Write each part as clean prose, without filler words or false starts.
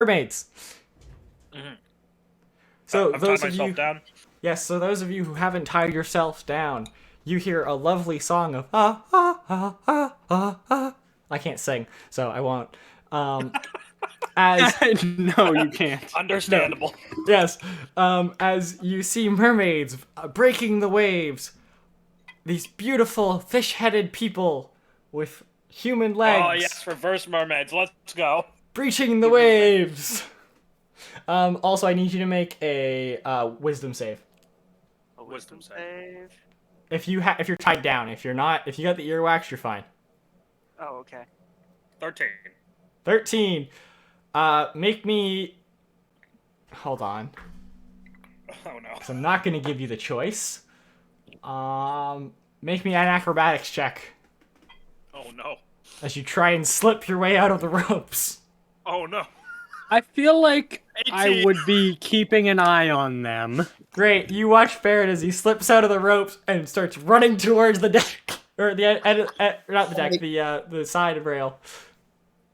mermaids. Mm-hmm. So I've those tied of myself you, down. yes, so those of you who haven't tied yourselves down, you hear a lovely song of ah ah ah ah ah ah. I can't sing, so I won't. As No, you can't. Understandable. yes, as you see mermaids breaking the waves, these beautiful fish-headed people with human legs Oh yes, reverse mermaids. Let's go. breaching the waves. Also, I need you to make a wisdom save. A Wisdom wisdom save. save. If you're tied down, if you're not, if you got the earwax, you're fine. Oh, okay. 13. 13. Make me. Hold on, Oh no. because I'm not gonna give you the choice. Make me an acrobatics check Oh no. as you try and slip your way out of the ropes. Oh no. I feel like I 18. would be keeping an eye on them. Great, you watch Barrett as he slips out of the ropes and starts running towards the deck, or not the deck, the side rail.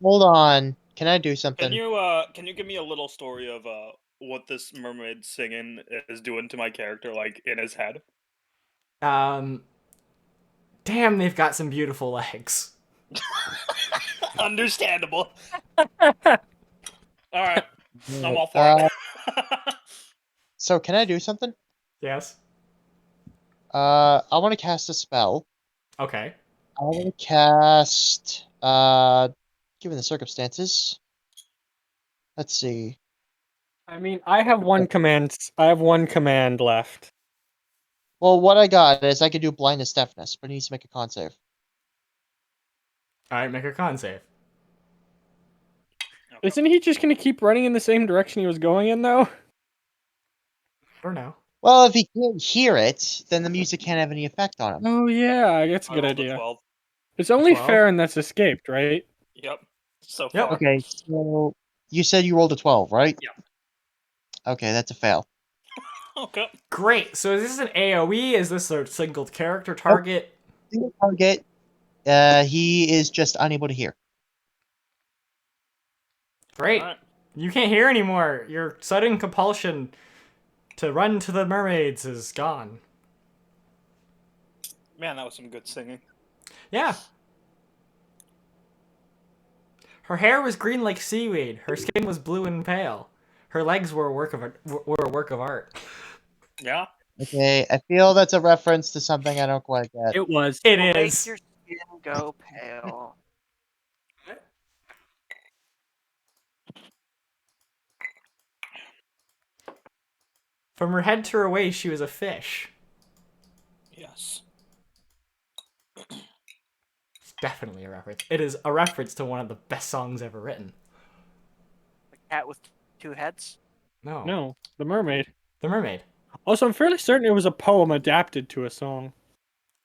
Hold on. Can I do something? Can you give me a little story of what this mermaid singing is doing to my character, like in his head? Damn, they've got some beautiful legs. Understandable. Alright. I'm all for it. So can I do something? Yes. I want to cast a spell. Okay. I want to cast, given the circumstances. Let's see. I mean, I have one command. I have one command left. Well, what I got is I could do blindness deafness, but it needs to make a con save. All right, make a con save. Isn't he just gonna keep running in the same direction he was going in, though? Or no. Well, if he can't hear it, then the music can't have any effect on him. Oh yeah, that's a I good rolled a idea. 12. It's only 12? Farron that's escaped, right? Yep. So Yep. far. Okay, so you said you rolled a 12, right? Yeah. Okay, that's a fail. Okay. Great. So is this an AoE? Is this a single character target? Single target. He is just unable to hear. Great. Alright. You can't hear anymore. Your sudden compulsion to run to the mermaids is gone. Man, that was some good singing. Yeah. Her hair was green like seaweed. Her skin was blue and pale. Her legs were a work of art. Yeah? Okay, I feel that's a reference to something I don't quite get. It was. It Will make is. your skin go pale. From her head to her waist, she was a fish. Yes. It's definitely a reference. It is a reference to one of the best songs ever written. The cat with two heads. No. No, the mermaid. The Mermaid. Also, I'm fairly certain it was a poem adapted to a song.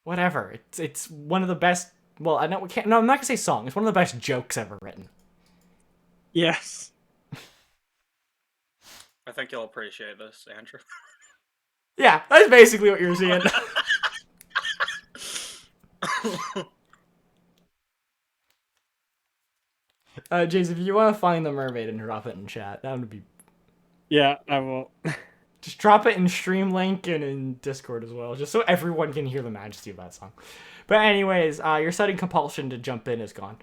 Whatever. It's one of the best. Well, I know we can't. No, I'm not gonna say song. It's one of the best jokes ever written. Yes. I think you'll appreciate this, Andrew. Yeah, that's basically what you're seeing. James, if you want to find the mermaid and drop it in chat, that would be. Yeah, I will. Just drop it in Streamlink and in Discord as well, just so everyone can hear the majesty of that song. But anyways, your sudden compulsion to jump in is gone.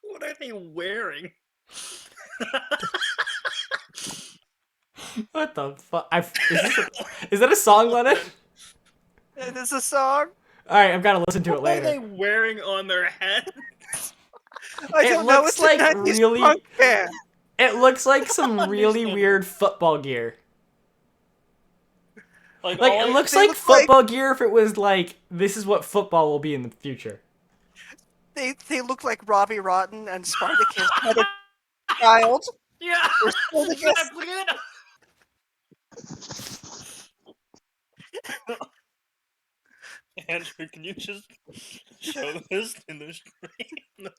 What are they wearing? What the fuck? Is that a song, Lenin? It is a song. All right, I've got to listen to it What are later. they wearing on their head? I It don't know. looks It's like a 90s really- punk band. It looks like some really weird football gear. Like, it looks they like look football gear if it was like, this is what football will be in the future. They look like Robbie Rotten and Spartacus had a child. Yeah, We're still that's together. exactly it. Andrew, can you just show this in the stream?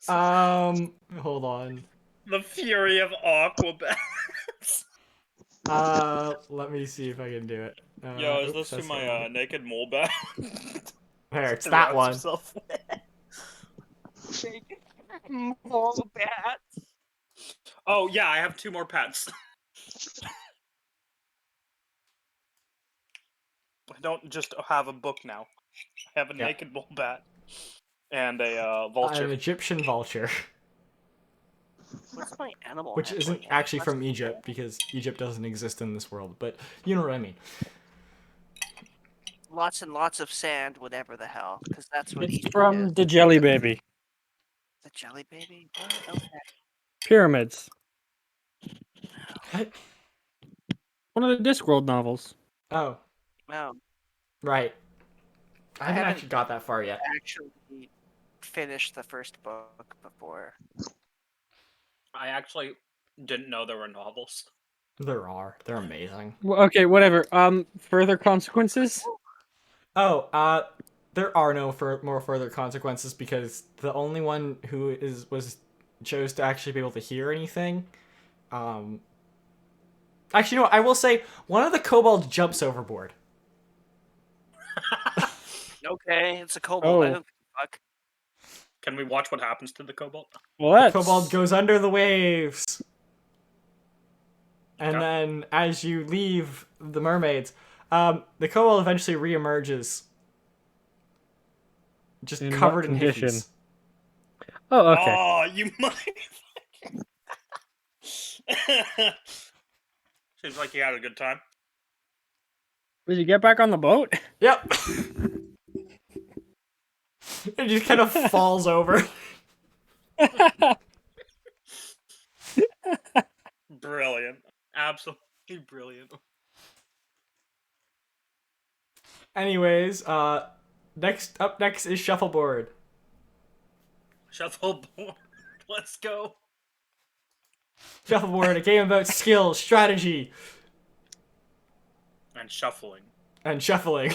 Hold on. The fury of Aquabats. Let me see if I can do it. Yo, is Oops, this to that's my not it. naked mole bat? There, it's He that wraps one. himself. More bats. Oh yeah, I have 2 more pets. I don't just have a book now. I have a Yeah. naked bull bat and a An vulture. Egyptian vulture, What's my animal? which isn't handling? actually That's- from Egypt because Egypt doesn't exist in this world. But you know what I mean. Lots and lots of sand, whatever the hell, because that's what It's Egypt from is. the Jelly Baby. The jelly baby. What? Okay. Pyramids. What? One of the Discworld novels. Oh, Wow. right. I haven't haven't- actually got that far yet. Actually, finished the first book before. I actually didn't know there were novels. There are. They're amazing. Well, okay, whatever. Further consequences? Oh, there are no more further consequences because the only one who chose to actually be able to hear anything. Actually, you know what? I will say one of the kobolds jumps overboard. Okay, it's a kobold. I Oh. don't give a fuck. Can we watch what happens to the kobold? Well, The that's... kobold goes under the waves. And Okay. then as you leave the mermaids, the kobold eventually reemerges. Just In covered what in condition? hickeys. Oh, okay. Oh, you might. Seems like you had a good time. Did you get back on the boat? Yep. It just kind of falls over. Brilliant. Absolutely brilliant. Anyways, next is shuffleboard. Shuffleboard. Let's go. Shuffleboard, a game about skill, strategy, And shuffling. and shuffling.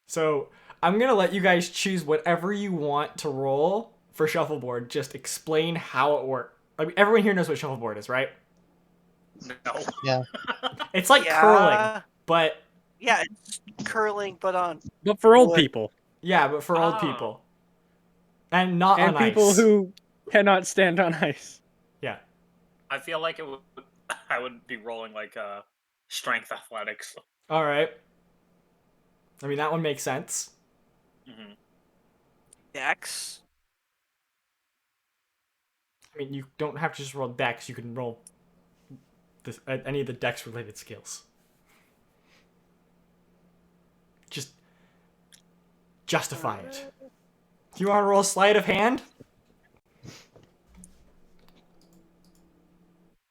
So I'm gonna let you guys choose whatever you want to roll for shuffleboard. Just explain how it works. I mean, everyone here knows what shuffleboard is, right? No. Yeah. It's like Yeah. curling, but Yeah, it's curling, but on. But for old Wood. people. yeah, but for old Ah. people, and not And on people ice. who cannot stand on ice. Yeah. I feel like I would be rolling like strength athletics. All right. I mean, that one makes sense. Mm-hmm. Dex. I mean, you don't have to just roll dex. You can roll any of the dex-related skills. Just justify it. Do you want to roll sleight of hand?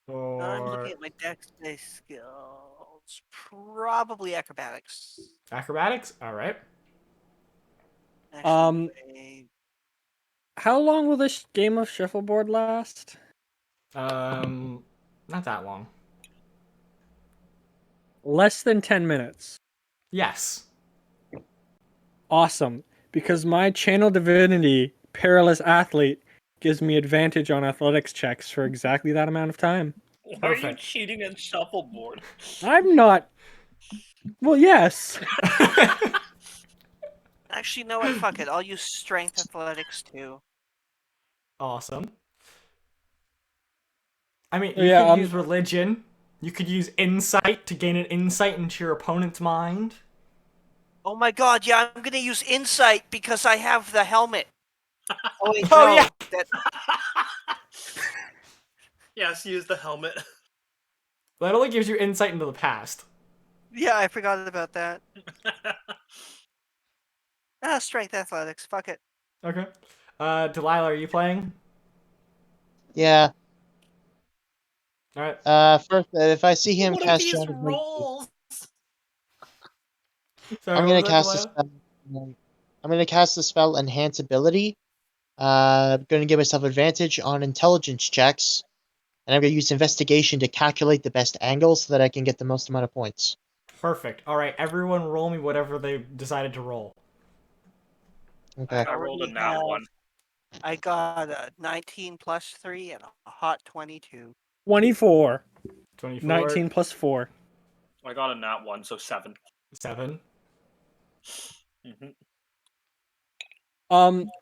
I'm Or looking at my dex-based skills. Probably acrobatics. acrobatics? All right. Um, wait. How long will this game of shuffleboard last? Not that long. Less than 10 minutes. Yes. Awesome. Because my channel divinity, Perilous Athlete, gives me advantage on athletics checks for exactly that amount of time. Why are you Perfect. cheating at shuffleboard? I'm not... Well, yes. Actually, no, what? Fuck it. I'll use strength athletics too. Awesome. I mean, you Yeah, could use religion. You could use insight to gain an insight into your opponent's mind. Oh my god, yeah, I'm gonna use insight because I have the helmet. Oh, wait, Oh, no, yeah. that, Yes, use the helmet. That only gives you insight into the past. yeah, I forgot about that. Strength athletics, fuck it. Okay. Delilah, are you playing? Yeah. All right. First, if I see him What are cast these Shadow Blade, rolls? Sorry, I'm what gonna was that, cast the Delilah? spell. I'm gonna cast the spell Enhance Ability. Gonna give myself advantage on intelligence checks, and I'm gonna use Investigation to calculate the best angle so that I can get the most amount of points. Perfect. All right, everyone, roll me whatever they decided to roll. Okay. I rolled a already nat have- one. I got a 19 plus 3 and a hot 22. 24. 24. 19 plus 4. I got a nat one, so 7. 7. Mhm.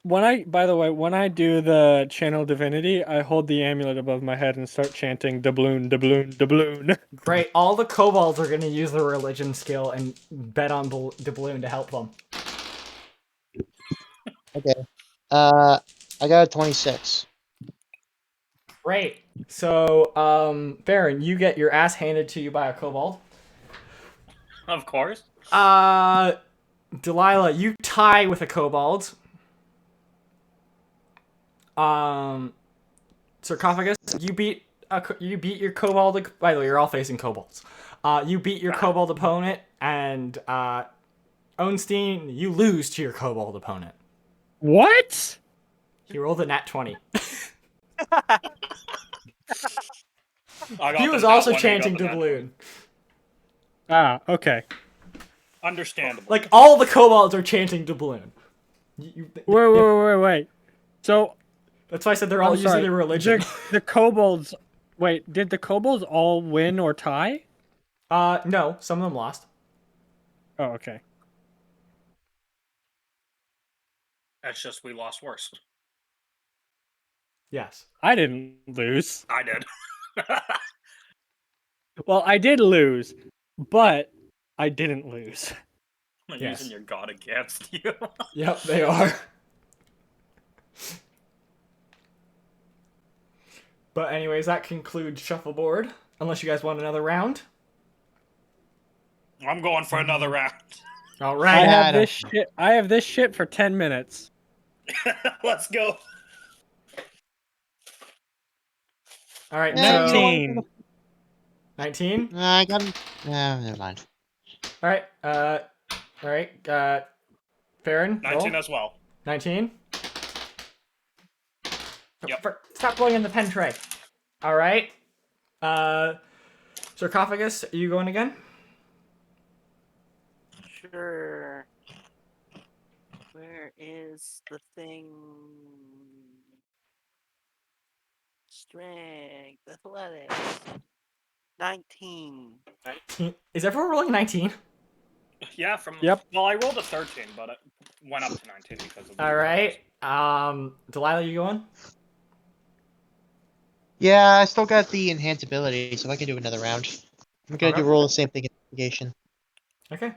When I do the channel divinity, I hold the amulet above my head and start chanting doubloon, doubloon, doubloon. Great. All the kobolds are going to use their religion skill and bet on doubloon to help them. Okay. I got a 26. Great. So, Baron, you get your ass handed to you by a kobold. Of course. Delilah, you tie with a kobold. Sarcophagus, you beat your kobold. By the way, you're all facing kobolds. You beat your kobold opponent, and Ostein, you lose to your kobold opponent. What? He rolled a nat 20. I got He the was nat also 1, he got chanting the nat 20. doubloon. Okay. Understandable. Like, all the kobolds are chanting doubloon. Wait. So, That's why I said they're all using their religion. The kobolds. Wait, did the kobolds all win or tie? No, some of them lost. Oh, okay. That's just we lost worse. Yes. I didn't lose. I did. Well, I did lose, but I didn't lose. I'm Yes. using your god against you. Yep, they are. But anyways, that concludes shuffleboard. Unless you guys want another round. I'm going for another round. All I right. Yeah, I have don't- this shit. I have this shit for 10 minutes. Let's go. All right. Yeah, So 19. 19. I got. Never mind. All right. All right. Farron. 19 roll. as well. 19. Yep. Stop going in the pen tray. All right. Sarcophagus, are you going again? Sure. Where is the thing? Strength, athletics. 19. Is everyone rolling 19? Yeah, from. Yep. Well, I rolled a 13, but it went up to 19 because of the. All right. Delilah, you going? Yeah, I still got the enhanced ability, so I can do another round. I'm gonna Okay. do roll the same thing investigation. Okay.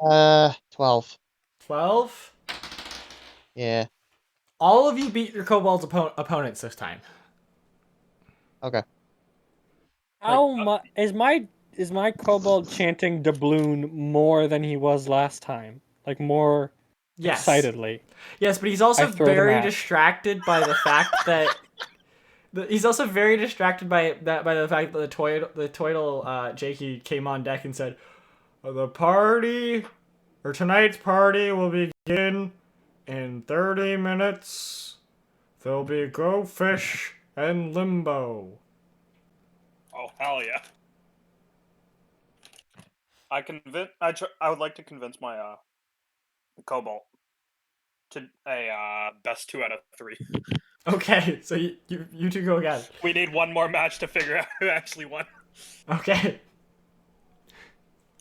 Uh, 12. 12. Yeah. All of you beat your kobold's opponents this time. Okay. How is my kobold chanting doubloon more than he was last time? Like more Yes. excitedly. Yes, but he's also I throw them very out. distracted by the fact that he's also very distracted by the fact that the Toidle Jakey came on deck and said, "The party or tonight's party will begin in 30 minutes. There'll be Go Fish and Limbo." Oh, hell yeah. I would like to convince my Cobalt to a best 2 out of 3. Okay, so you two go again. We need one more match to figure out who actually won. Okay.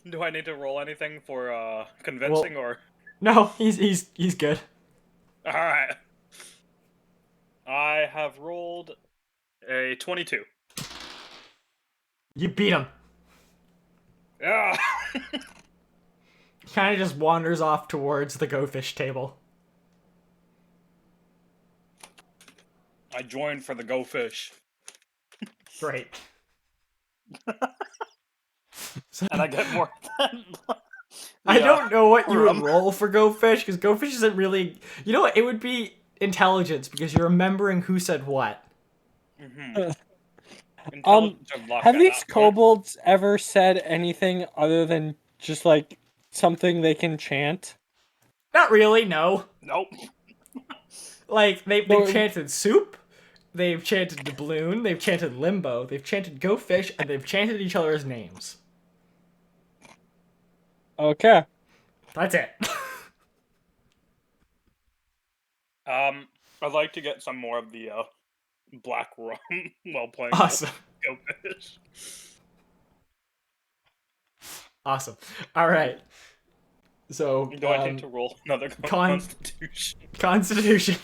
Do I need to roll anything for convincing or? No, he's good. All right. I have rolled a 22. You beat him. Yeah. Kind of just wanders off towards the Go Fish table. I joined for the Go Fish, Great. and I get more. I don't know what you would rum. roll for Go Fish, because Go Fish isn't really... You know what? It would be intelligence, because you're remembering who said what. Intelligence or luck Have at these that point. kobolds ever said anything other than just like something they can chant? Not really, no. Nope. Like, they've No, chanted soup, they've chanted doubloon, they've chanted limbo, they've chanted Go Fish, and they've chanted each other's names. Okay. That's it. I'd like to get some more of the black rum while playing Awesome. Go Fish. Awesome. All right. So, Do I need to roll another Constitution? Constitution.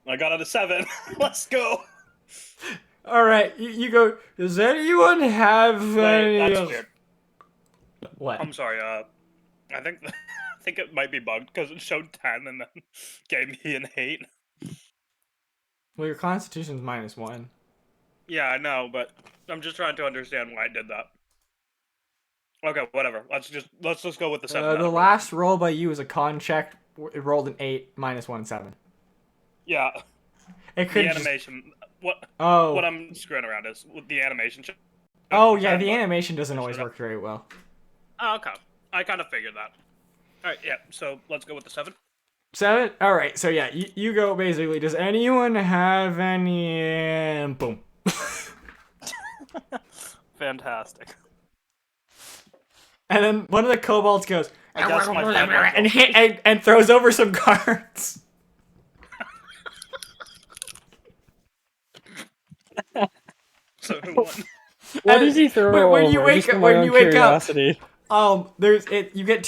I got a 7. Let's go. All right, you go. Does anyone have Wait, any? that's weird. What? I'm sorry. I think I think it might be bugged because it showed 10 and then gave me an 8. Well, your Constitution's -1. Yeah, I know, but I'm just trying to understand why I did that. Okay, whatever. Let's just go with the 7. The last roll by you was a con check. It rolled an 8, -1, 7. Yeah, It could the just... animation. What Oh. I'm screwing around is with the animation. Oh yeah, the animation doesn't always work very well. Oh, okay. I kind of figured that. All right, yeah. So let's go with the 7. 7? All right. So yeah, you go basically. Does anyone have any? Boom. Fantastic. And then one of the kobolds goes I guess my friend and throws over some cards. So who won? What does he throw when over? you wake Just for up- my when own you wake up- curiosity. You get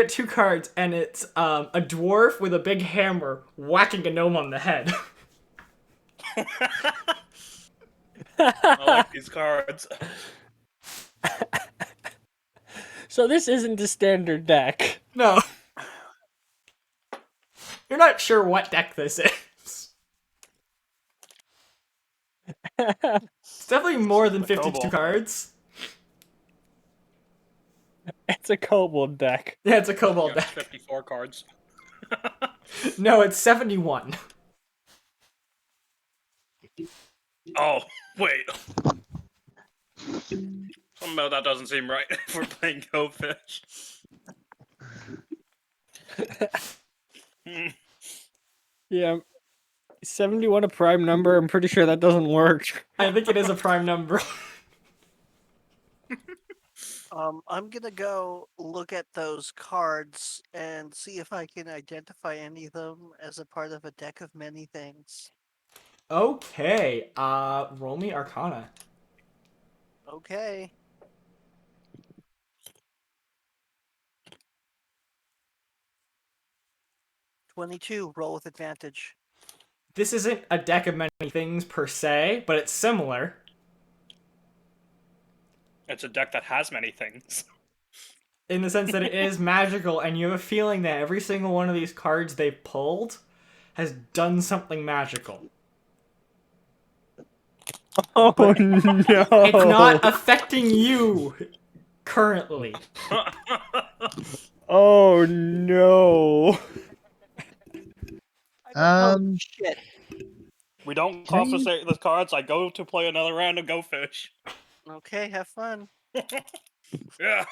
two cards, and it's a dwarf with a big hammer whacking a gnome on the head. I like these cards. So this isn't a standard deck. No. You're not sure what deck this is. It's definitely more than 52 kobold. cards. It's a kobold deck. Yeah, it's a kobold Yeah, deck. 54 cards. No, it's 71. Oh, wait. Something about that doesn't seem right if we're playing Go Fish. Yeah. 71 a prime number? I'm pretty sure that doesn't work. I think it is a prime number. I'm gonna go look at those cards and see if I can identify any of them as a part of a deck of many things. Okay, roll me Arcana. Okay. $22, roll with advantage. This isn't a deck of many things per se, but it's similar. It's a deck that has many things. In the sense that it is magical, and you have a feeling that every single one of these cards they've pulled has done something magical. Oh no! It's not affecting you currently. Oh no! I don't know shit. We don't confiscate the cards. I go to play another round of Go Fish. Okay, have fun. Yeah.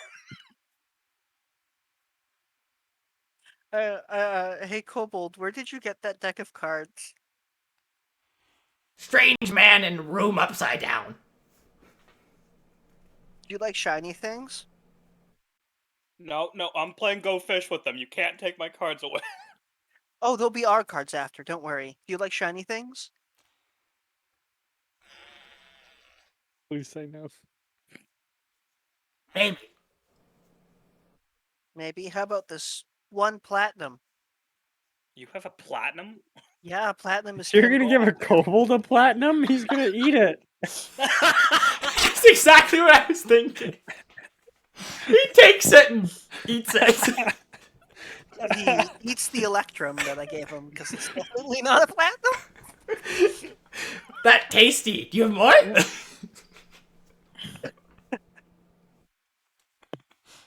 Hey Kobold, where did you get that deck of cards? Strange man in room upside down. Do you like shiny things? No, I'm playing Go Fish with them. You can't take my cards away. Oh, they'll be our cards after, don't worry. Do you like shiny things? Please say no. Hey, Maybe. How about this one platinum? You have a platinum? Yeah, platinum is. You're 10 gonna give a gold. kobold a platinum? He's gonna eat it. that's exactly what I was thinking. He takes it and eats it. He eats the electrum that I gave him because it's definitely not a platinum. That tasty. Do you have more?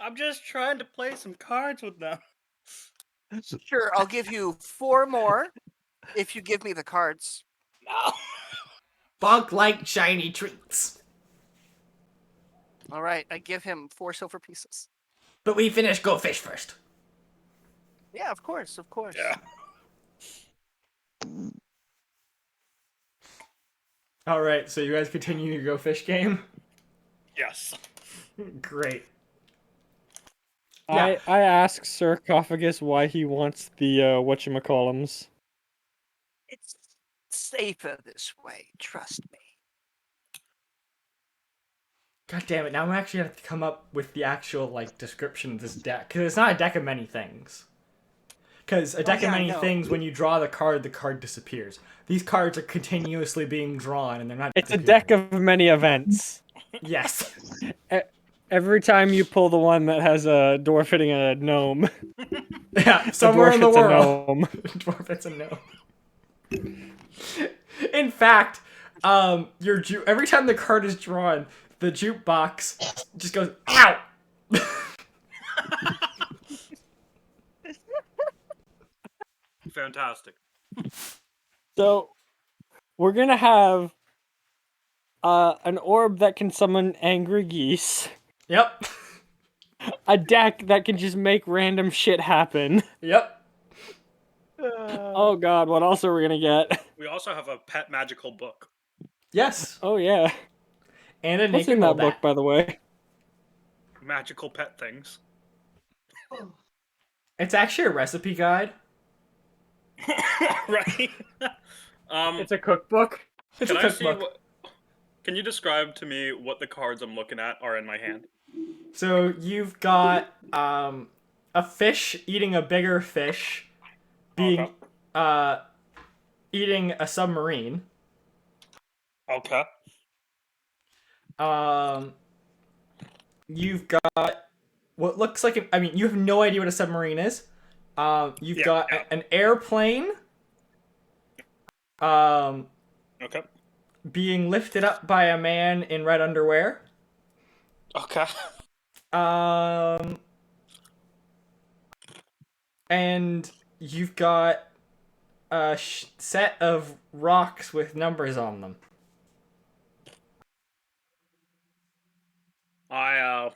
I'm just trying to play some cards with them. Sure, I'll give you 4 more if you give me the cards. No. Bonk like shiny treats. All right, I give him 4 silver pieces. But we finish Go Fish first. Yeah, of course, of course. Yeah. Alright, so you guys continue your Go Fish game? Yes. Great. I ask Sarcophagus why he wants the whatchamacallums. safer this way. Trust me. God damn it! Now I'm actually gonna have to come up with the actual like description of this deck because it's not a deck of many things. Because a deck of yeah, I many know. things, when you draw the card disappears. These cards are continuously being drawn, and they're not. It's a deck of many events. Yes. Every time you pull the one that has a dwarf hitting a gnome, Yeah, the somewhere dwarf in the hits a world. gnome. Dwarf hits a gnome. In fact, every time the card is drawn, the jukebox just goes ow. Fantastic. So we're gonna have an orb that can summon angry geese, Yep. a deck that can just make random shit happen. Yep. Oh god, what else are we gonna get? We also have a pet magical book. Yes. Oh yeah. And a What's naked in that Wombat. book, by the way? Magical pet things. It's actually a recipe guide. Right? It's a cookbook. It's a Can I see cookbook. what... Can you describe to me what the cards I'm looking at are in my hand? So you've got a fish eating a bigger fish, being eating a submarine. Okay. You've got what looks like you have no idea what a submarine is. You've got an airplane. Okay. Being lifted up by a man in red underwear. Okay. And you've got a set of rocks with numbers on them. I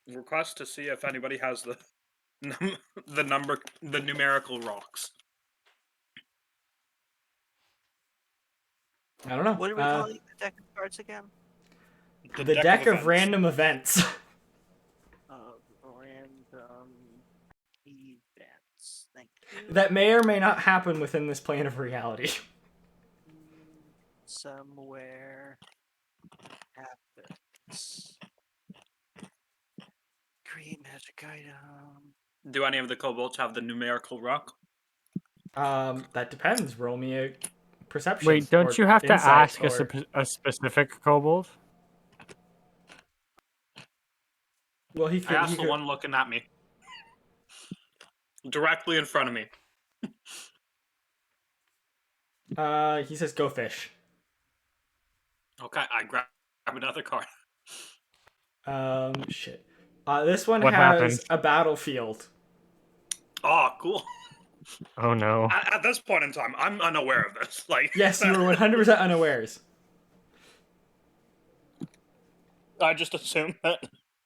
request to see if anybody has the the numerical rocks. I don't know. What are we calling the deck of cards again? The deck of events. random events. Random events. Thank you. That may or may not happen within this plane of reality. Somewhere happens. Create magic item. Do any of the kobolds have the numerical rock? That depends. Roll me a perception. Wait, don't you have to ask a specific kobold? Well, he I asked the one looking at me. Directly in front of me. He says go fish. Okay, I grab another card. Shit. This one What has happened? a battlefield. Oh, cool. Oh no. At this point in time, I'm unaware of this. Like, Yes, you were 100% unawares. I just assumed that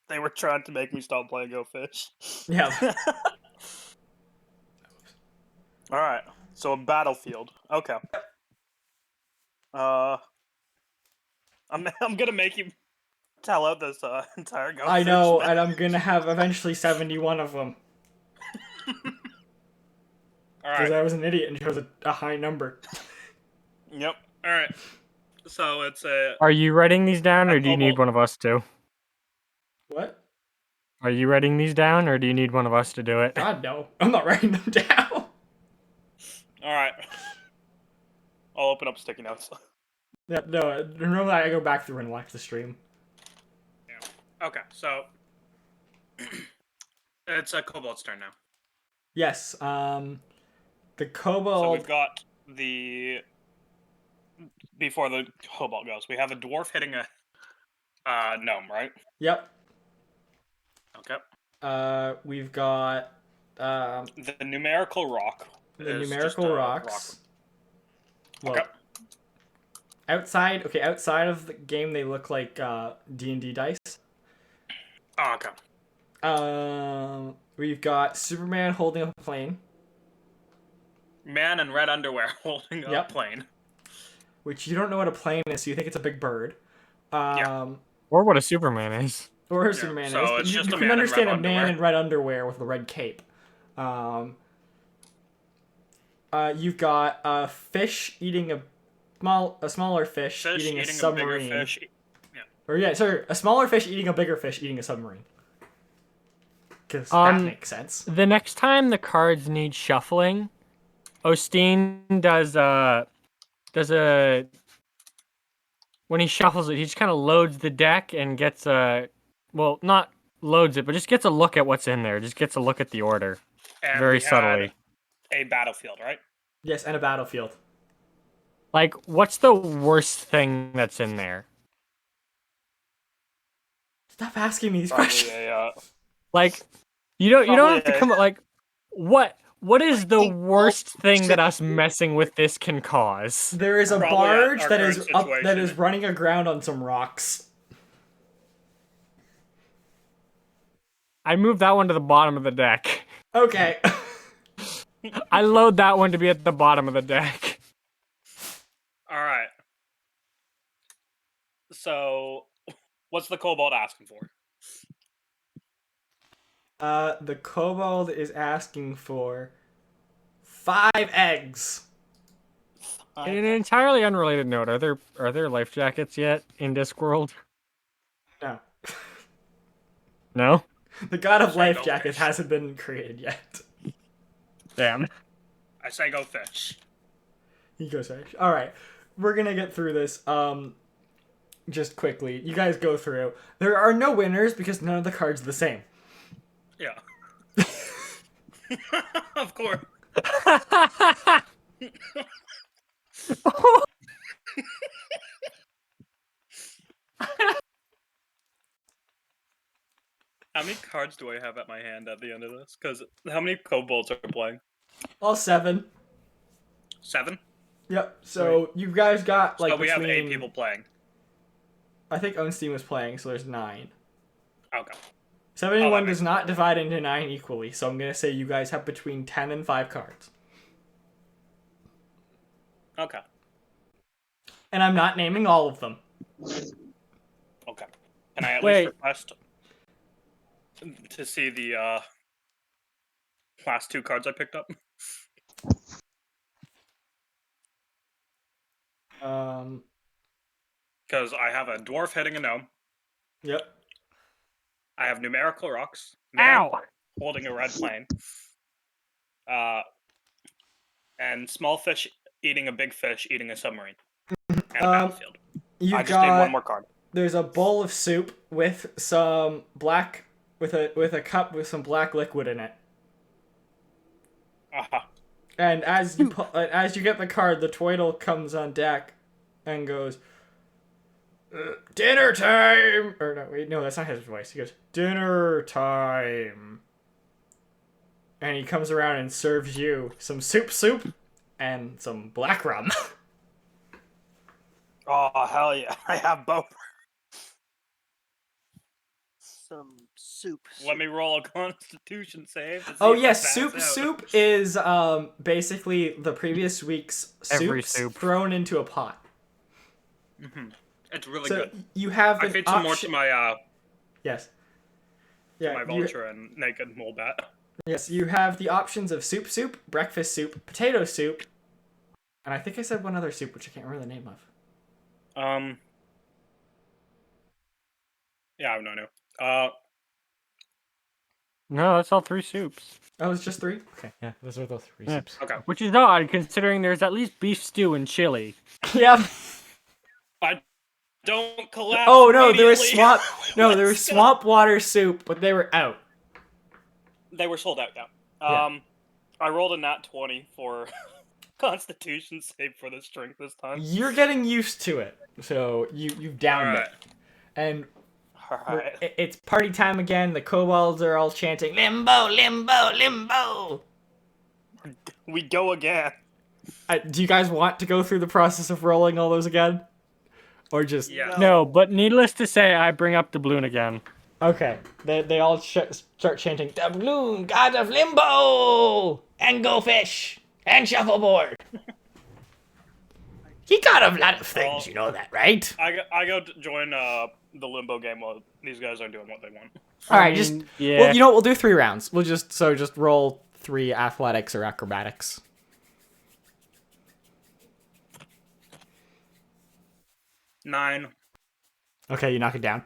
they were trying to make me stop playing Go Fish. Yeah. All right. So a battlefield. Okay. I'm gonna make you tell out this entire Go I Fish know, map. and I'm gonna have eventually 71 of them. All Because right. I was an idiot and chose a high number. Yep. All right. So it's a. Are you writing these down, or do you need kobold. one of us to? What? Are you writing these down, or do you need one of us to do it? God, no. I'm not writing them down. All right. I'll open up sticky notes. Yeah, no, normally I go back through and watch the stream. Yeah. Okay. So it's a kobold's turn now. Yes, the So kobold... we've got the. Before the kobold goes, we have a dwarf hitting a gnome, right? Yep. Okay. We've got The numerical rock. the is numerical just a rocks. Rock. Well, Okay. outside of the game, they look like D&D dice. Oh, okay. We've got Superman holding up a plane, Man in red underwear holding a Yep. plane. which you don't know what a plane is, so you think it's a big bird. Yeah. Or what a Superman is. Or Yeah, Superman so is. But it's you just a can man in understand red a man underwear. in red underwear with a red cape. You've got a fish eating a smaller fish, eating a bigger submarine. fish. Or yeah, sorry, a smaller fish eating a bigger fish eating a submarine. Because that makes sense. The next time the cards need shuffling, Ostein does when he shuffles it, he just kind of loads the deck and gets well, not loads it, but just gets a look at what's in there. Just gets a look at the order, And very we had subtly. a battlefield, right? Yes, and a battlefield. Like, what's the worst thing that's in there? Stop asking me these Probably questions. Like, you don't have to Probably come up like what is the think worst thing that us situation- messing with this can cause? There is a Probably barge our that is current up that situation. is running aground on some rocks. I move that one to the bottom of the deck. Okay. I load that one to be at the bottom of the deck. All right. So, what's the kobold asking for? The kobold is asking for 5 eggs. In an entirely unrelated note, are there life jackets yet in Discworld? No. No? The god of Say life go jacket fish. hasn't been created yet. Damn. I say go fish. He goes fish. Alright. We're gonna get through this. Just quickly. You guys go through. There are no winners because none of the cards are the same. Yeah. Of course. How many cards do I have at my hand at the end of this? Because how many kobolds are playing? All 7. 7? Yep. So you guys got like So we have between 8 people playing. I think Ownstein was playing, so there's 9. Okay. 71 that does not divide into 9 equally, so I'm gonna say you guys have between 10 and 5 cards. Okay. And I'm not naming all of them. Okay. Can I at Wait. least request to see the last 2 cards I picked up? Because I have a dwarf hitting a gnome. Yep. I have numerical rocks. Man Ow! holding a red plane. And small fish eating a big fish eating a submarine. And a battlefield. You I just need one got more card. there's a bowl of soup with some black with a cup with some black liquid in it. Aha. And as you get the card, the Twiddle comes on deck and goes, "Dinner time!" Or no, wait, no, that's not his voice. He goes, "Dinner time." And he comes around and serves you some soup, and some black rum. Oh, hell yeah. I have both. Some soup. Let me roll a constitution save. to see Oh if I yes, pass soup. out. Soup is basically the previous week's Every soups soup. thrown into a pot. It's really So good. you have I an feed some more to option. my Yes. Yeah. my vulture and naked mole bat. Yes, you have the options of soup, breakfast soup, potato soup, and I think I said one other soup which I can't remember the name of. Yeah, I have no idea. No, that's all 3 soups. Oh, it's just 3? Okay, yeah, those are the 3 Yeah. soups. Okay. Which is odd, considering there's at least beef stew and chili. Yep. I don't collapse. Oh no, there was immediately. there was swamp water soup, but they were out. They were sold out now. Yeah. I rolled a nat 20 for Constitution save for the strength this time. You're getting used to it, so you've downed Alright. it. And Alright. it's party time again. The kobolds are all chanting, "Limbo, limbo, limbo." We go again. Do you guys want to go through the process of rolling all those again? Or just... Yeah. No, but needless to say, I bring up doubloon again. Okay. They all start chanting, "Doubloon, god of limbo! And go fish! And shuffleboard!" He got a lot of things, you know that, right? I go to join the limbo game while these guys are doing what they want. Alright, just... Yeah. Well, you know what? We'll do 3 rounds. We'll just roll 3 athletics or acrobatics. 9, Okay, you knock it down.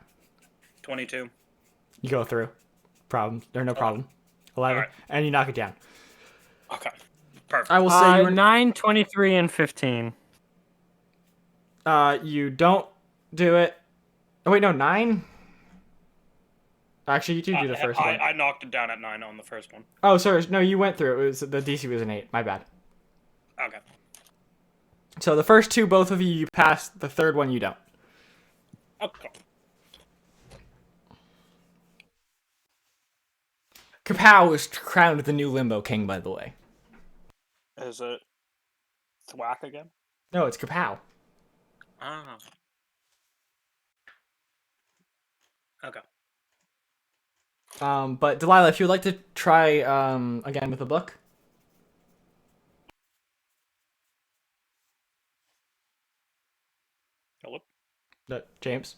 22. You go through. Problem. There's no problem. 11. Alright. And you knock it down. Okay. Perfect. I will say you were 9, 23, and 15. You don't do it. Oh wait, no, 9. Actually, you do the first one. I knocked it down at 9 on the first one. Oh, sorry. No, you went through. It was the DC was an 8. My bad. Okay. So the first two, both of you passed. The third one, you don't. Okay. Kapow was crowned the new Limbo King, by the way. Is it Thwack again? No, it's Kapow. Ah. Okay. But Delilah, if you would like to try again with the book. Philip? James,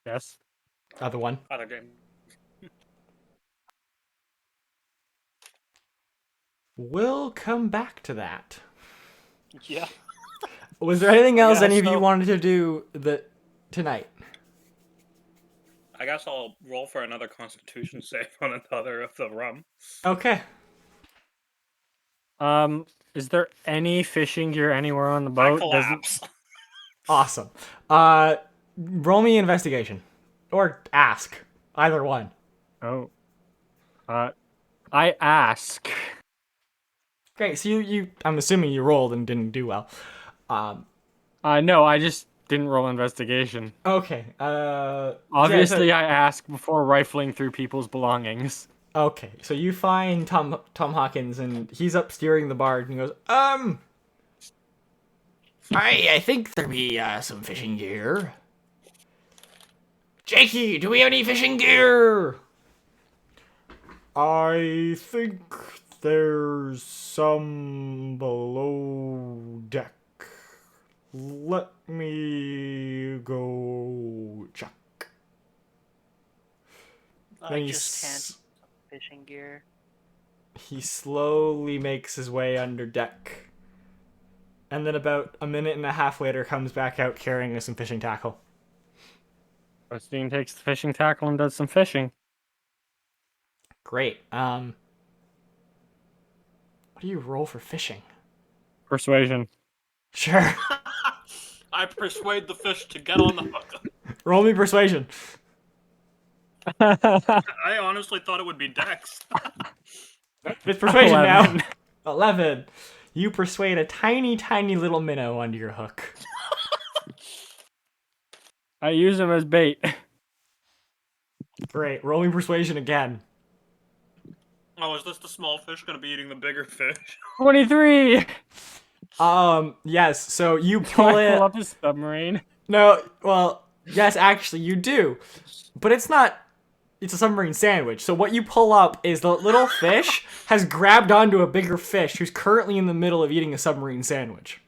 Yes. other one. Other game. We'll come back to that. Yeah. Was there anything else Yeah, any of you so- wanted to do tonight? I guess I'll roll for another Constitution save on another of the rum. Okay. Is there any fishing gear anywhere on the I boat? collapse. Awesome. Roll me investigation. Or ask. Either one. Oh. I ask. Great, so you I'm assuming you rolled and didn't do well. No, I just didn't roll investigation. Okay. Obviously, I ask before rifling through people's belongings. Okay, so you find Tom Hawkins, and he's up steering the barge, and he goes, I think there be some fishing gear. Jakey, do we have any fishing gear? I think there's some below deck. Let me go check. I just hand fishing gear. He slowly makes his way under deck. And then about a minute and a half later comes back out carrying some fishing tackle. Ostein takes the fishing tackle and does some fishing. Great. What do you roll for fishing? Persuasion. Sure. I persuade the fish to get on the hook. Roll me persuasion. I honestly thought it would be Dex. It's persuasion 11. now. 11. You persuade a tiny, tiny little minnow onto your hook. I use him as bait. Great. Roll me persuasion again. Oh, is this the small fish going to be eating the bigger fish? 23! Yes, so you Do I pull it. pull up his submarine? No, well, yes, actually, you do. But it's not. It's a submarine sandwich. So what you pull up is the little fish has grabbed onto a bigger fish who's currently in the middle of eating a submarine sandwich.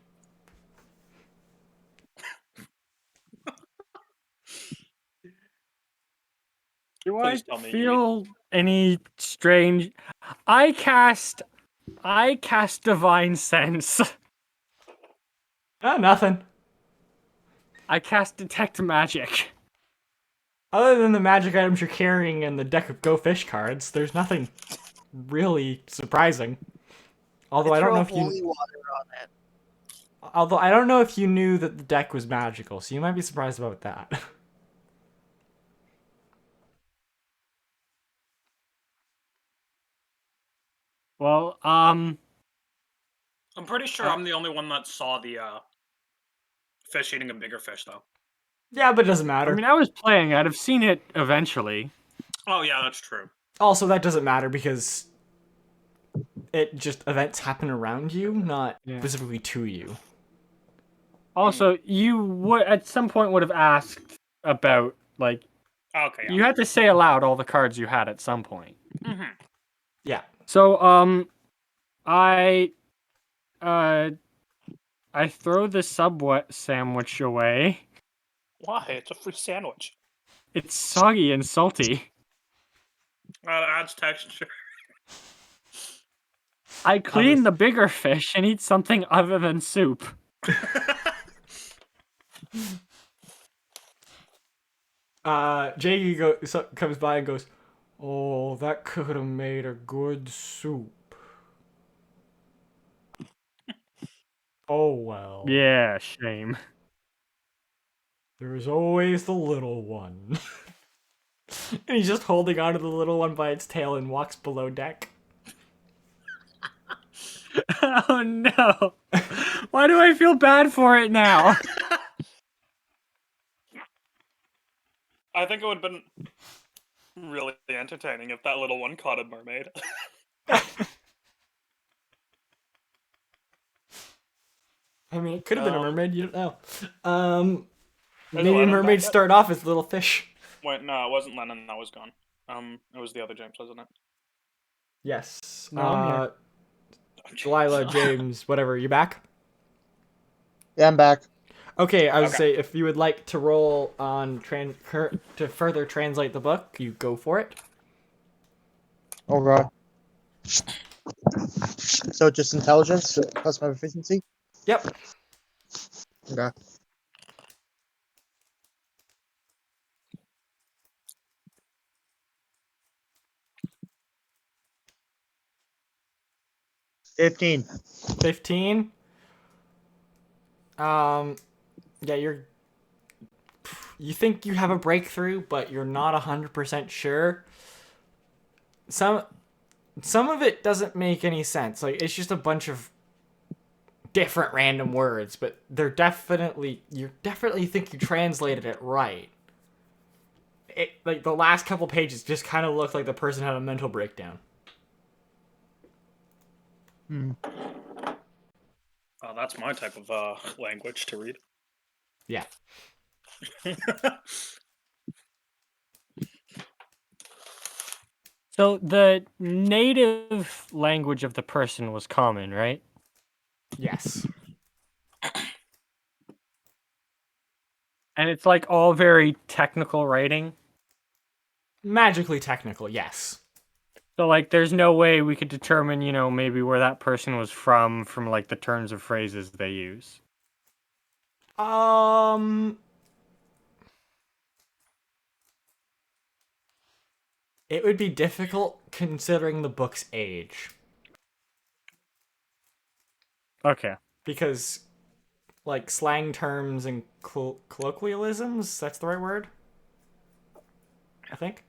Do Please I tell me you feel any strange... I cast Divine Sense. Oh, nothing. I cast Detect Magic. Other than the magic items you're carrying and the deck of Go Fish cards, there's nothing really surprising. Although I don't know if holy you. water on it. Although I don't know if you knew that the deck was magical, so you might be surprised about that. Well, I'm pretty sure I'm the only one that saw the fish eating a bigger fish, though. Yeah, but it doesn't matter. I mean, I was playing. I'd have seen it eventually. Oh, yeah, that's true. Also, that doesn't matter because it just events happen around you, not Yeah. specifically to you. Also, you would at some point would have asked about, like, Okay, yeah. you had to say aloud all the cards you had at some point. Mm-hmm. Yeah. So, I throw the Subway sandwich away. Why? It's a free sandwich. It's soggy and salty. It adds texture. I clean the bigger fish and eat something other than soup. Jakey comes by and goes, "Oh, that could have made a good soup." Oh well. Yeah, shame. There's always the little one. And he's just holding onto the little one by its tail and walks below deck. Oh no! Why do I feel bad for it now? I think it would have been really entertaining if that little one caught a mermaid. I mean, it could have been a mermaid. You don't know. There's Maybe Lenin mermaids back start off as little fish. Wait, no, it wasn't Lenin that was gone. It was the other James, wasn't it? Yes. No, I'm here. Delilah, James, whatever. You back? Yeah, I'm back. Okay, I would Okay. say if you would like to roll on to further translate the book, you go for it. Oh god. So just intelligence plus my proficiency? Yep. Okay. $15. 15. Yeah, you think you have a breakthrough, but you're not 100% sure. Some of it doesn't make any sense. Like, it's just a bunch of different random words, but you definitely think you translated it right. Like, the last couple pages just kind of looked like the person had a mental breakdown. Oh, that's my type of language to read. Yeah. So the native language of the person was common, right? Yes. And it's like all very technical writing. Magically technical, yes. So like there's no way we could determine, maybe where that person was from like the turns of phrases they use. It would be difficult considering the book's age. Okay. Because, like, slang terms and colloquialisms, that's the right word? I think.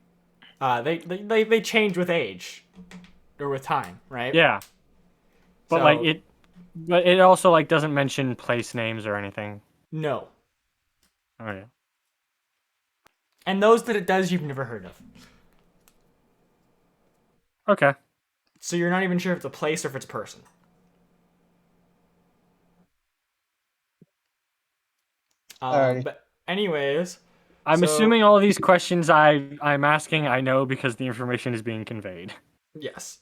They change with age. Or with time, right? Yeah. But So- but it also like doesn't mention place names or anything. No. Okay. And those that it does, you've never heard of. Okay. So you're not even sure if it's a place or if it's a person. Alrighty. But anyways, I'm So- assuming all of these questions I'm asking I know because the information is being conveyed. yes.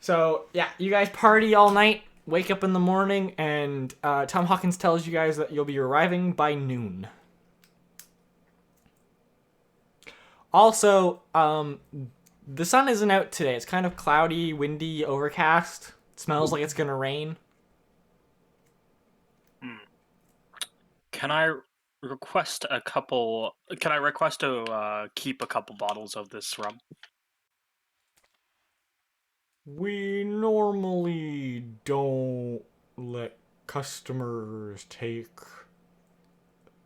So yeah, you guys party all night, wake up in the morning, and Tom Hawkins tells you guys that you'll be arriving by noon. Also, the sun isn't out today. It's kind of cloudy, windy, overcast. It smells like it's gonna rain. Can I request a couple? Can I request to keep a couple bottles of this rum? We normally don't let customers take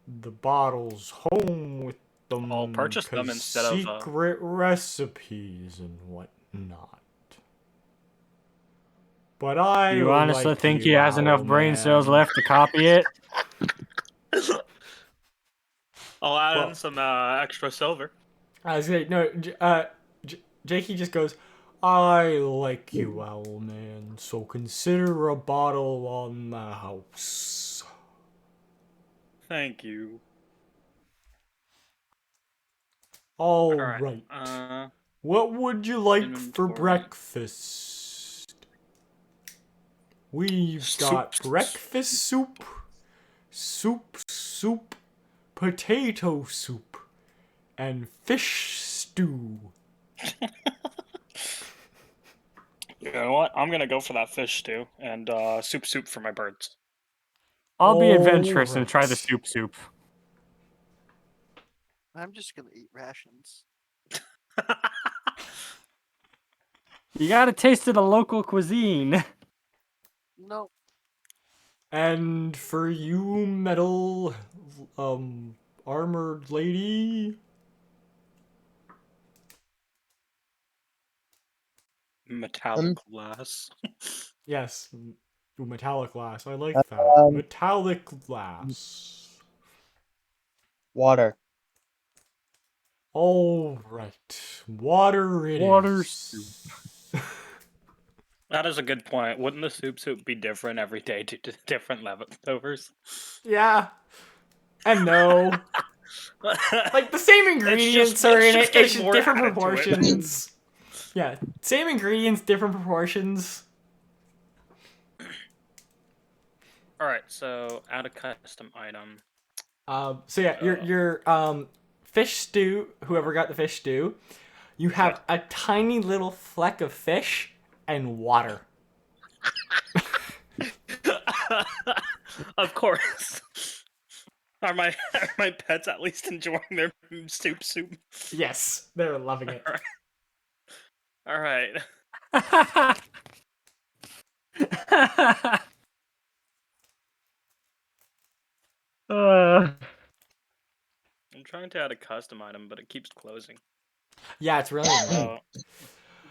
the bottles home with them. I'll purchase them 'cause instead of, secret recipes and whatnot. But I You honestly like think you, he has enough brain Owlman. cells left to copy it? I'll add Well- in some extra silver. I was gonna, no, Jakey just goes, I like you, Owlman, so consider a bottle on the house. Thank you. All All right. right. What would you like for Inventory. breakfast? We've got Soup. breakfast soup, potato soup, and fish stew. You know what? I'm gonna go for that fish stew and soup for my birds. I'll be adventurous and try the Alright. soup. I'm just gonna eat rations. You gotta taste of the local cuisine. No, And for you, metal, armored lady. Metallic glass. Yes, ooh, metallic glass. I like that. Um, Metallic glass. Water. All right, water it Water is. That is a good point. Wouldn't the soup be different every day to different leftovers? Yeah, and no, like the same ingredients are in it. It's getting just more different added to it. proportions. Yeah, same ingredients, different proportions. All right, so add a custom item. So yeah, your fish stew. Whoever got the fish stew, you have a tiny little fleck of fish and water. Of course. Are my pets at least enjoying their soup? Yes, they're loving it. All right. I'm trying to add a custom item, but it keeps closing. Yeah, it's really annoying. So,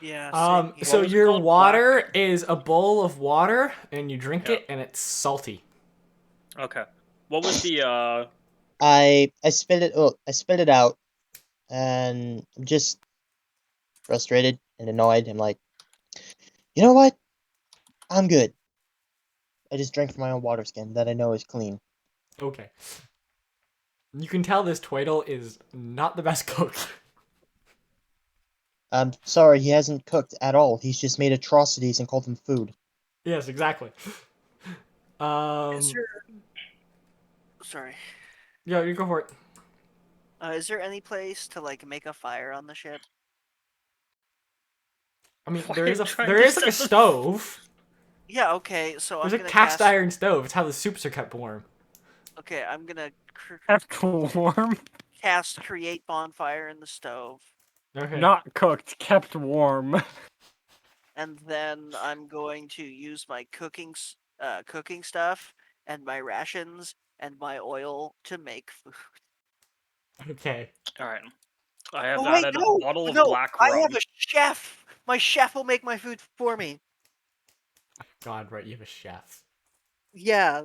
yeah. Same here. So What was it your called? water Black- is a bowl of water, and you drink Yep. it, and it's salty. okay. What was the I spit it. Oh, I spit it out, and I'm just frustrated and annoyed. I'm like, you know what? I'm good. I just drank from my own water skin that I know is clean. Okay. You can tell this Twiddle is not the best cook. I'm sorry, he hasn't cooked at all. He's just made atrocities and called them food. Yes, exactly. Is there... Sorry. Yeah, you go for it. Is there any place to like make a fire on the ship? I mean, Why there are is you a trying there to is like a set the- stove. Yeah. Okay. So There's I'm a gonna cast cast. iron stove. It's how the soups are kept warm. Okay, I'm gonna Kept warm. cast create bonfire in the stove, Okay. Not cooked, kept warm. and then I'm going to use my cooking stuff and my rations and my oil to make food. Okay. All right. I have Oh wait, added no, a bottle of no! black I rum. have a chef. My chef will make my food for me. God, right, you have a chef. Yeah.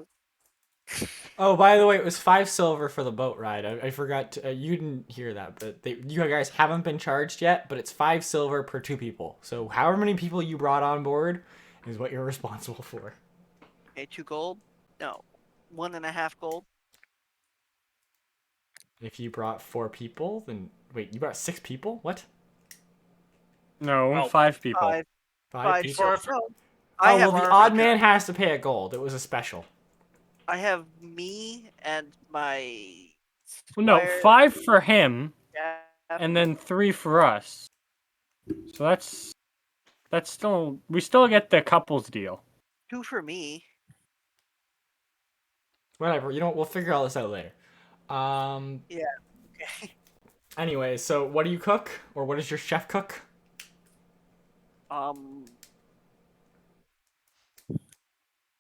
Oh, by the way, it was 5 silver for the boat ride. I forgot to, you didn't hear that, but you guys haven't been charged yet, but it's 5 silver per 2 people. So however many people you brought on board is what you're responsible for. Okay, 2 gold. No, 1.5 gold. If you brought 4 people, then wait, you brought 6 people? What? No, Well, 5 people. 5 5 people? Before I silver. No, I Oh, have well, the Before odd I man forget- has to pay a gold. It was a special. I have me and my No, squire 5 for him, chef. and then 3 for us. So that's still, we still get the couples deal. 2 for me. Whatever, you know, we'll figure all this out later. Yeah. Okay. Anyway, so what do you cook? Or what does your chef cook?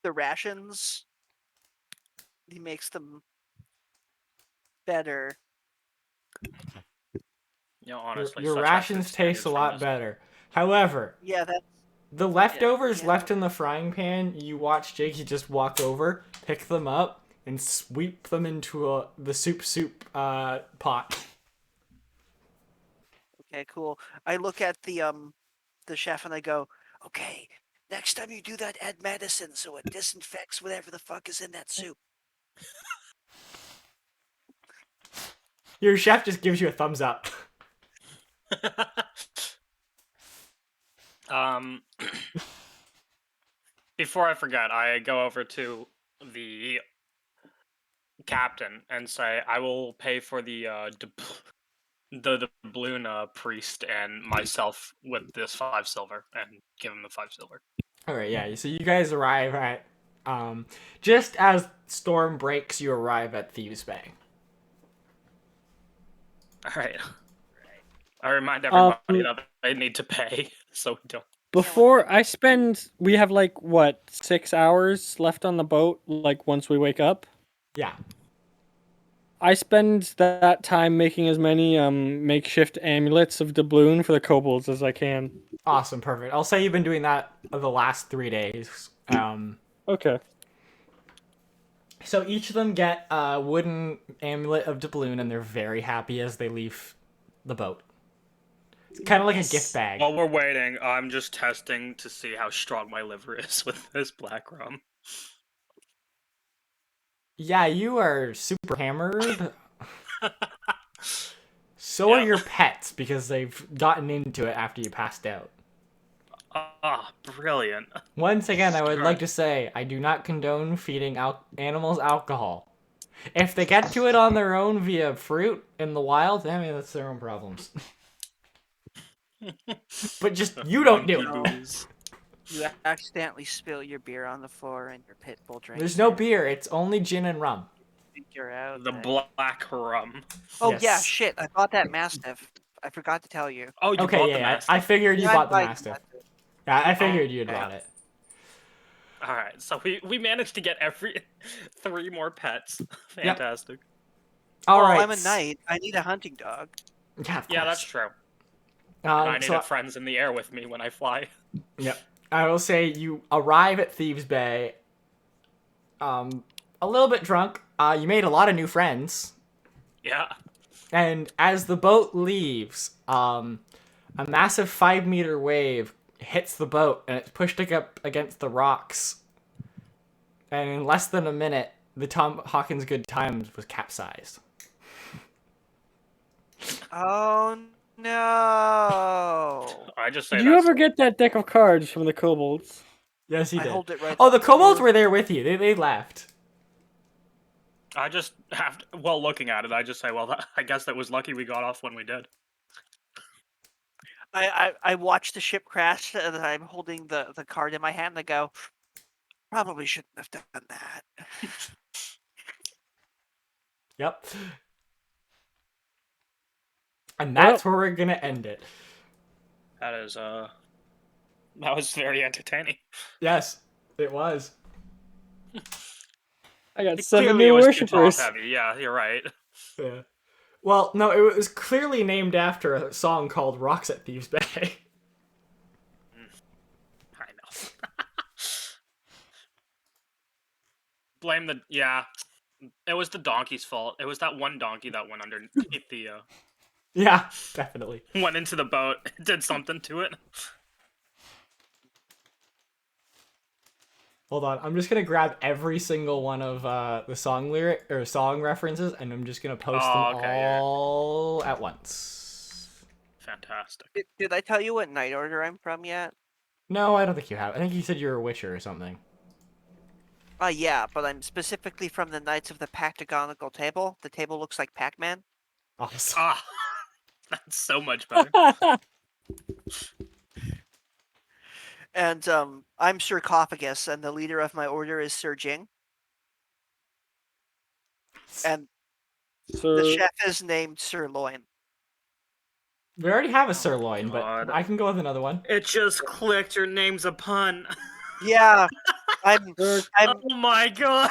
The rations. He makes them better. You know, honestly, Your such high rations food taste a standards lot from this. better. However, Yeah, that's the leftovers yeah. left in the frying pan, you watch Jakey just walk over, pick them up, and sweep them into the soup pot. okay. Cool. I look at the chef and I go, okay. Next time you do that, add medicine so it disinfects whatever the fuck is in that soup. Your chef just gives you a thumbs up. Before I forget, I go over to the captain and say, "I will pay for the doubloon priest and myself with this 5 silver," and give him the 5 silver. Alright, yeah, so you guys arrive at Just as storm breaks, you arrive at Thieves Bay. All right. I remind everybody that they need to pay, so we don't. Before we have like what 6 hours left on the boat. Like once we wake up, Yeah. I spend that time making as many makeshift amulets of doubloon for the kobolds as I can. Awesome, perfect. I'll say you've been doing that the last 3 days. Okay. So each of them get a wooden amulet of doubloon, and they're very happy as they leave the boat. It's kind of like a gift bag. While we're waiting, I'm just testing to see how strong my liver is with this black rum. Yeah, you are super hammered. So are your pets, because they've gotten into it after you passed out. Ah, brilliant. Once again, I would like to say, I do not condone feeding animals alcohol. If they get to it on their own via fruit in the wild, I mean, that's their own problems. But just, you don't do Monkey it. booze. You accidentally spill your beer on the floor and your pit bull drinks. There's no it. beer, it's only gin and rum. Figure out The that- black rum. Oh Yes. yeah, shit! I bought that mastiff. I forgot to tell you. Oh, you bought Okay, the yeah, mask. I figured you Yeah, I bought the bought Mastiff. Mastiff. Yeah, I figured you'd Okay. bought it. All right, so we managed to get 3 more pets. Fantastic. All right. I'm a knight. I need a hunting dog. Yeah, of Yeah, that's course. true. I needed So, friends in the air with me when I fly. yep. I will say you arrive at Thieves Bay a little bit drunk. You made a lot of new friends. Yeah. And as the boat leaves, a massive 5-meter wave hits the boat, and it's pushed up against the rocks. And in less than a minute, the Tom Hawkins Good Times was capsized. Oh no! I just say Did you ever get that deck of cards from the kobolds? Yes, he I did. hold it right. Oh, the up kobolds to- were there with you. They left. I just have to, well, looking at it, I just say, well, I guess that was lucky we got off when we did. I watch the ship crash, and I'm holding the card in my hand. And I go, probably shouldn't have done that. Yep. And that's where we're gonna end it. That was very entertaining. Yes, it was. I got 7 Clearly, new it was too top worshippers. heavy. Yeah, you're right. Yeah. Well, no, it was clearly named after a song called Rocks at Thieves Bay. I know. Blame the it was the donkey's fault. It was that one donkey that went underneath the Yeah, definitely. went into the boat, did something to it. Hold on, I'm just gonna grab every single one of the song lyric or song references, and I'm just gonna post them all at once. Fantastic. Did I tell you what night order I'm from yet? No, I don't think you have. I think you said you're a Witcher or something. Yeah, but I'm specifically from the Knights of the Pactagonical Table. The table looks like Pac-Man. Awesome. Ah, that's so much better. And I'm Sarcophagus, and the leader of my order is Sir Jing. And the chef is named Sirloin. We already have a sirloin, but God. I can go with another one. It just clicked. Your name's a pun. Yeah, I'm Oh my god!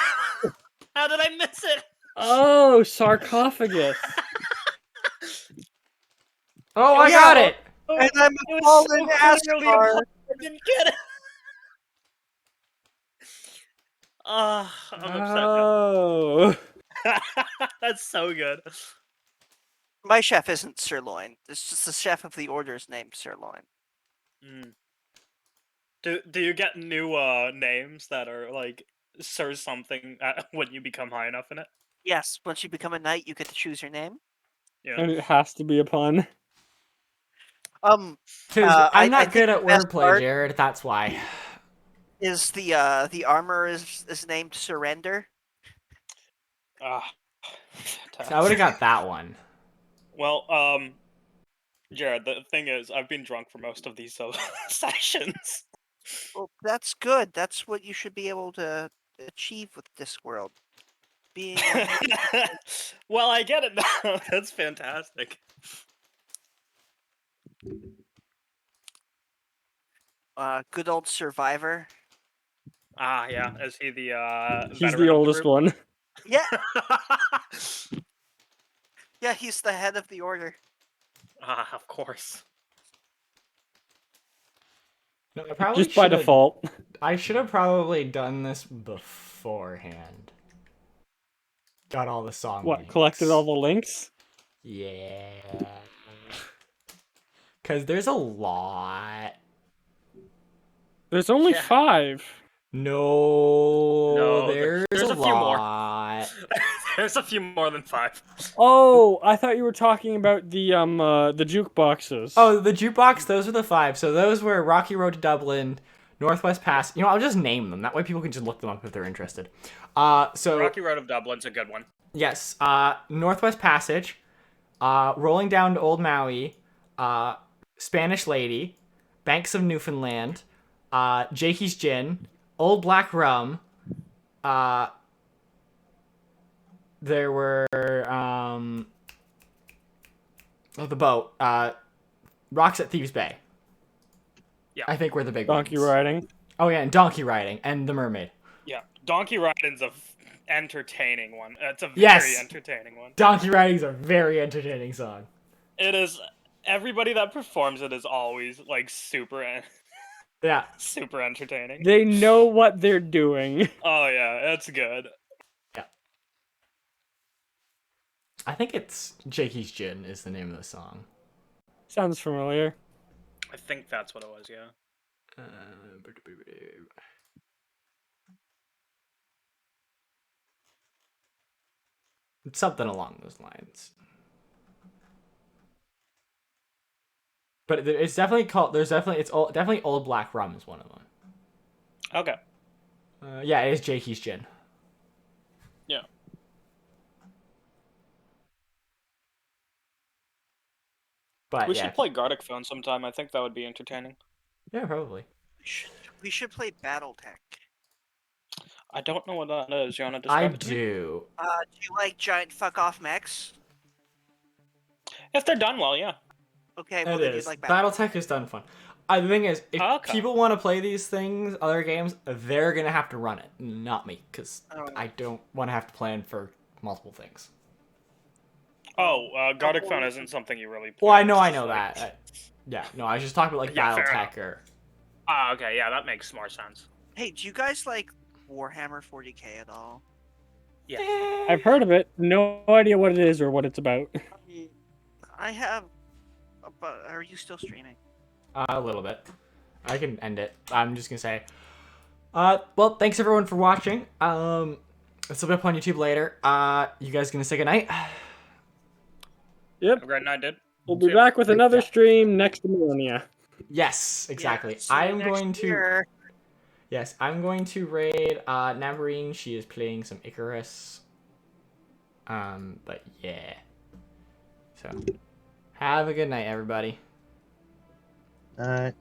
How did I miss it? Oh, sarcophagus. Oh, I Yeah. got it! and I'm a It was fallen so clearly a Aasimar. pun. I didn't get it. I'm Oh. upset. That's so good. My chef isn't Sirloin. It's just the chef of the order's named Sirloin. Mm. Do you get new names that are like Sir something when you become high enough in it? Yes, once you become a knight, you get to choose your name. Yeah. And it has to be a pun. Um, Because I I'm not think good the at best wordplay, part- Jared. That's why. is the armor is named Surrender. Ah, I would have got that one. Well, Jared, the thing is, I've been drunk for most of these sessions. Well, that's good. That's what you should be able to achieve with Discworld? Being a Well, I get it now. That's fantastic. good old survivor. Ah, yeah. Is he the He's veteran the of oldest group? one. Yeah, yeah, he's the head of the order. Ah, of course. No, I probably Just by should have. default. I should have probably done this beforehand. Got all the song. What, links. collected all the links? Yeah. Because there's a lot. There's only Yeah. 5. No, there's there's a a few more. lot. There's a few more than 5. Oh, I thought you were talking about the jukeboxes. Oh, the jukebox, those are the 5. So those were Rocky Road to Dublin, Northwest Pass. You know, I'll just name them. That way people can just look them up if they're interested. So Rocky Road of Dublin's a good one. yes, Northwest Passage, Rolling Down to Old Maui, Spanish Lady, Banks of Newfoundland, Jakey's Gin, Old Black Rum. There were the boat, Rocks at Thieves Bay. Yeah. I think we're the big Donkey ones. riding. Oh yeah, and donkey riding and the mermaid. Yeah. Donkey Riding's a entertaining one. It's a very Yes. entertaining one. Donkey riding's a very entertaining song. It is. Everybody that performs it is always like super Yeah. super entertaining. They know what they're doing. Oh yeah, it's good. I think it's Jakey's Gin is the name of the song. Sounds familiar. I think that's what it was. Yeah. It's something along those lines. But it's definitely called. Definitely Old Black Rum is one of them. Okay. Yeah, it is Jakey's Gin. Yeah. But We yeah, should play Gardic Phone sometime. I think that would be entertaining. yeah, probably. We should play BattleTech. I don't know what that is. You wanna I describe it to me? do. Do you like giant fuck off mechs? If they're done well, yeah. Okay, well It then is. you'd like BattleTech is done fun. The thing is, if Okay. people want to play these things, other games, they're gonna have to run it, not me, because Oh. I don't want to have to plan for multiple things. Oh, Gardic Phone isn't something you really play. Well, I know It's just like- that. Yeah, no, I was just talking about like Yeah, fair BattleTech or. Ah, okay, yeah, that makes more sense. Hey, do you guys like Warhammer 40k at all? I've heard of it. No idea what it is or what it's about. I have. But are you still streaming? A little bit. I can end it. I'm just gonna say. Well, thanks everyone for watching. This will be up on YouTube later. You guys gonna say goodnight? Have a great night, dude. We'll be See ya. back with another stream next millennia. Yes, exactly. Yeah, see you I am next going to. year. Yes, I'm going to raid Navarine. She is playing some Icarus. But yeah. So, have a good night, everybody. Night.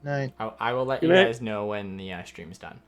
I will let you Good night. guys know when the stream is done.